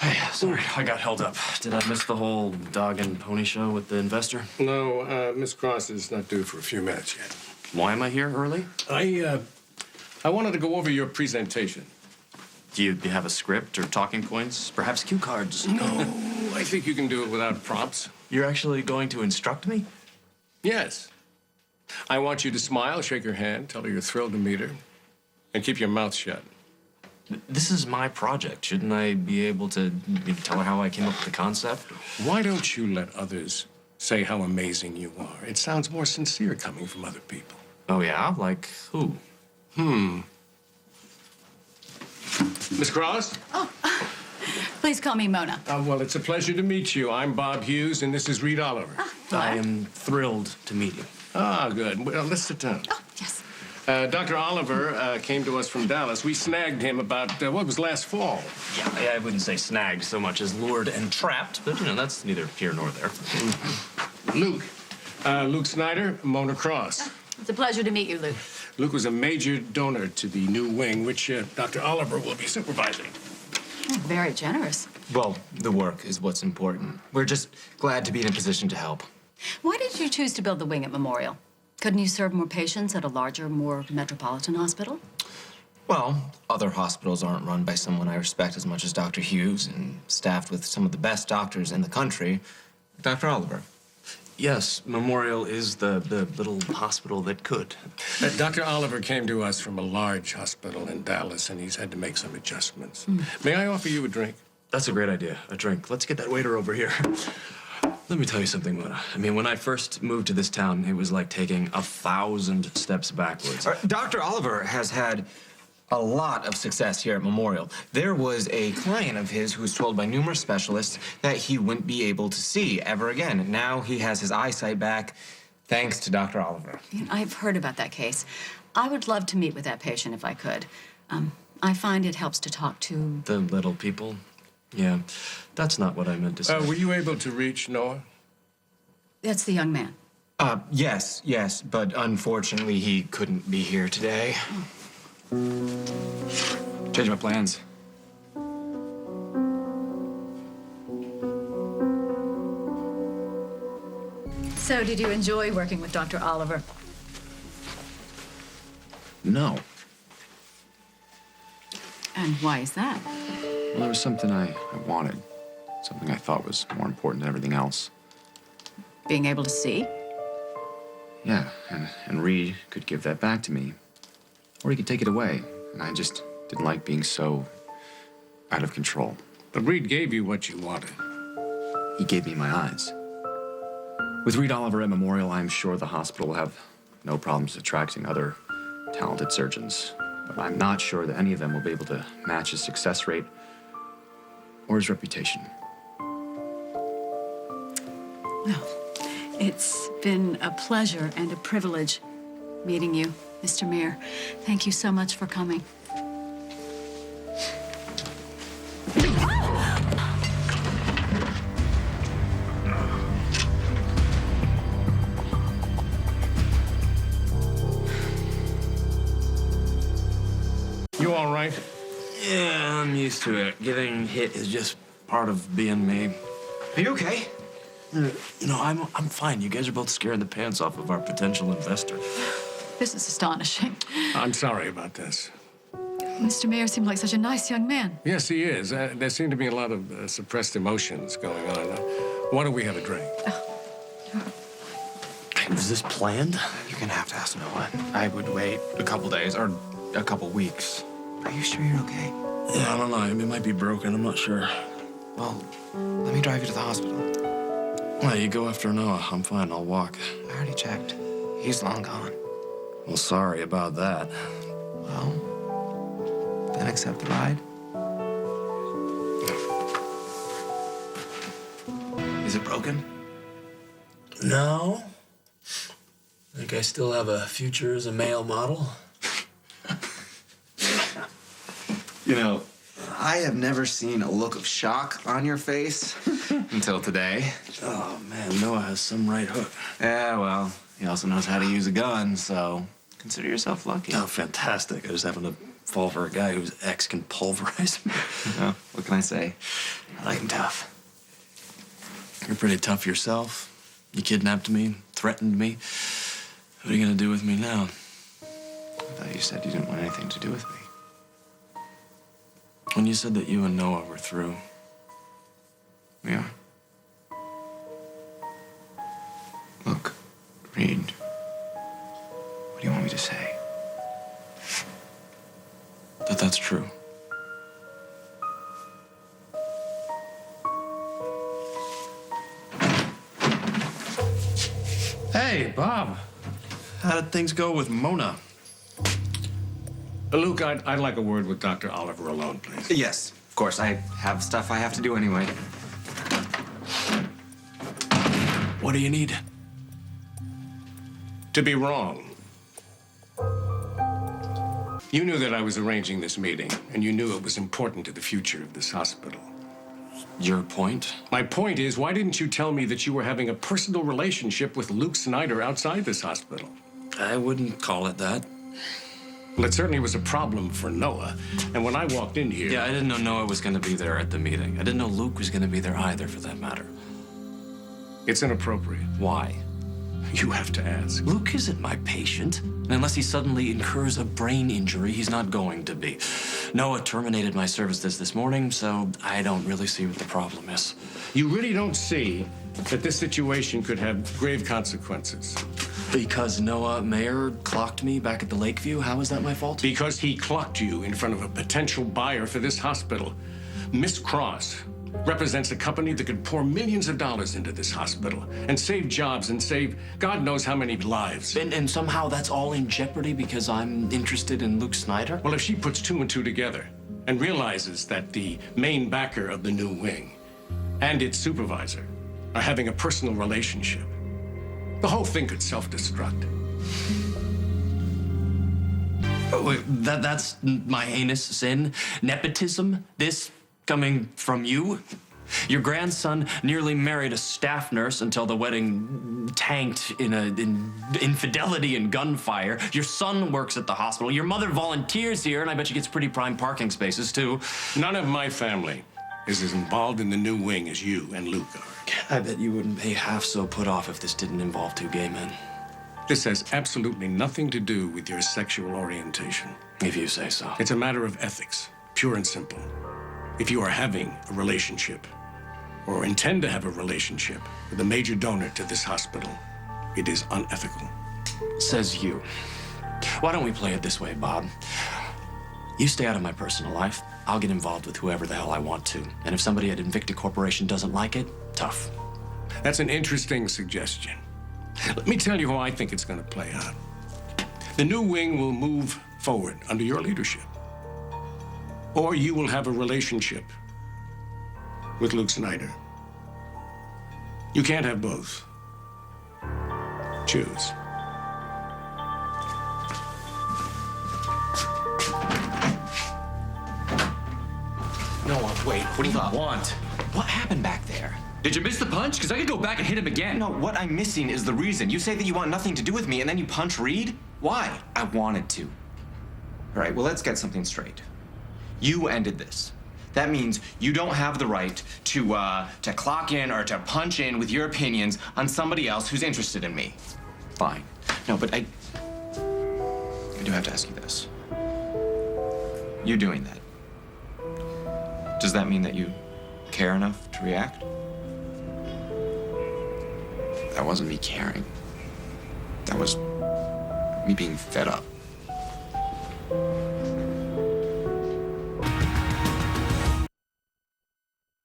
Hey, sorry, I got held up. Did I miss the whole dog and pony show with the investor? No, Miss Cross is not due for a few minutes yet. Why am I here early? I wanted to go over your presentation. Do you have a script or talking points? Perhaps cue cards? No, I think you can do it without prompts. You're actually going to instruct me? Yes. I want you to smile, shake her hand, tell her you're thrilled to meet her, and keep your mouth shut. This is my project. Shouldn't I be able to tell her how I came up with the concept? Why don't you let others say how amazing you are? It sounds more sincere coming from other people. Oh, yeah? Like who? Miss Cross? Oh, please call me Mona. Well, it's a pleasure to meet you. I'm Bob Hughes, and this is Reid Oliver. I am thrilled to meet you. Ah, good. Well, let's sit down. Oh, yes. Dr. Oliver came to us from Dallas. We snagged him about, what was last fall? Yeah, I wouldn't say snagged so much as lured and trapped, but, that's neither here nor there. Luke Snyder, Mona Cross. It's a pleasure to meet you, Luke. Luke was a major donor to the new wing, which Dr. Oliver will be supervising. Oh, very generous. Well, the work is what's important. We're just glad to be in a position to help. Why did you choose to build the wing at Memorial? Couldn't you serve more patients at a larger, more metropolitan hospital? Well, other hospitals aren't run by someone I respect as much as Dr. Hughes and staffed with some of the best doctors in the country, Dr. Oliver. Yes, Memorial is the little hospital that could. Dr. Oliver came to us from a large hospital in Dallas, and he's had to make some adjustments. May I offer you a drink? That's a great idea, a drink. Let's get that waiter over here. Let me tell you something, Mona. I mean, when I first moved to this town, it was like taking 1,000 steps backwards. Dr. Oliver has had a lot of success here at Memorial. There was a client of his who was told by numerous specialists that he wouldn't be able to see ever again. Now he has his eyesight back, thanks to Dr. Oliver. I've heard about that case. I would love to meet with that patient if I could. I find it helps to talk to... The little people? Yeah, that's not what I meant to say. Were you able to reach Noah? That's the young man. Yes, but unfortunately he couldn't be here today. Changed my plans. So, did you enjoy working with Dr. Oliver? No. And why is that? Well, there was something I wanted. Something I thought was more important than everything else. Being able to see? Yeah, and Reid could give that back to me. Or he could take it away. And I just didn't like being so out of control. But Reid gave you what you wanted. He gave me my eyes. With Reid Oliver at Memorial, I'm sure the hospital will have no problems attracting other talented surgeons. But I'm not sure that any of them will be able to match his success rate or his reputation. Well, it's been a pleasure and a privilege meeting you, Mr. Mayor. Thank you so much for coming. You all right? Yeah, I'm used to it. Getting hit is just part of being me. Are you okay? I'm fine. You guys are both scaring the pants off of our potential investor. This is astonishing. I'm sorry about this. Mr. Mayor seemed like such a nice young man. Yes, he is. There seem to be a lot of suppressed emotions going on. Why don't we have a drink? Was this planned? You're gonna have to ask Noah. I would wait a couple days or a couple weeks. Are you sure you're okay? Yeah, I don't know. It might be broken. I'm not sure. Well, let me drive you to the hospital. Well, you go after Noah. I'm fine. I'll walk. I already checked. He's long gone. Well, sorry about that. Well, then accept the ride. Is it broken? No. I think I still have a future as a male model. You know, I have never seen a look of shock on your face until today. Oh, man, Noah has some right hook. Yeah, well, he also knows how to use a gun, so consider yourself lucky. Oh, fantastic. I just happen to fall for a guy whose ex can pulverize me. Well, what can I say? Light and tough. You're pretty tough yourself. You kidnapped me, threatened me. What are you gonna do with me now? I thought you said you didn't want anything to do with me. When you said that you and Noah were through, We are. Look, Reid. What do you want me to say? that's true. Hey, Bob. How did things go with Mona? Luke, I'd like a word with Dr. Oliver alone, please. Yes, of course. I have stuff I have to do anyway. What do you need? To be wrong. You knew that I was arranging this meeting, and you knew it was important to the future of this hospital. Your point? My point is, why didn't you tell me that you were having a personal relationship with Luke Snyder outside this hospital? I wouldn't call it that. Well, it certainly was a problem for Noah, and when I walked in here... Yeah, I didn't know Noah was going to be there at the meeting. I didn't know Luke was going to be there either, for that matter. It's inappropriate. Why? You have to ask. Luke isn't my patient. And unless he suddenly incurs a brain injury, he's not going to be. Noah terminated my services this morning, so I don't really see what the problem is. You really don't see that this situation could have grave consequences. Because Noah Mayer clocked me back at the Lakeview? How is that my fault? Because he clucked you in front of a potential buyer for this hospital. Miss Cross represents a company that could pour millions of dollars into this hospital and save jobs and save God knows how many lives. And somehow that's all in jeopardy because I'm interested in Luke Snyder? Well, if she puts two and two together and realizes that the main backer of the new wing and its supervisor are having a personal relationship, the whole thing could self-destruct. Oh, wait, that's my heinous sin? Nepotism? This coming from you? Your grandson nearly married a staff nurse until the wedding tanked in infidelity and gunfire. Your son works at the hospital. Your mother volunteers here, and I bet she gets pretty prime parking spaces, too. None of my family is as involved in the new wing as you and Luke are. I bet you wouldn't be half so put off if this didn't involve two gay men. This has absolutely nothing to do with your sexual orientation. If you say so. It's a matter of ethics, pure and simple. If you are having a relationship or intend to have a relationship with a major donor to this hospital, it is unethical. Says you. Why don't we play it this way, Bob? You stay out of my personal life. I'll get involved with whoever the hell I want to. And if somebody at Invicta Corporation doesn't like it, tough. That's an interesting suggestion. Let me tell you how I think it's going to play out. The new wing will move forward under your leadership. Or you will have a relationship with Luke Snyder. You can't have both. Choose. Noah, wait, what do you Hold up. want? What happened back there? Did you miss the punch? Because I could go back and hit him again. No, what I'm missing is the reason. You say that you want nothing to do with me, and then you punch Reid? Why? I wanted to. All right, well, let's get something straight. You ended this. That means you don't have the right to clock in or to punch in with your opinions on somebody else who's interested in me. Fine. No, but I do have to ask you this. You doing that, does that mean that you care enough to react? That wasn't me caring. That was me being fed up.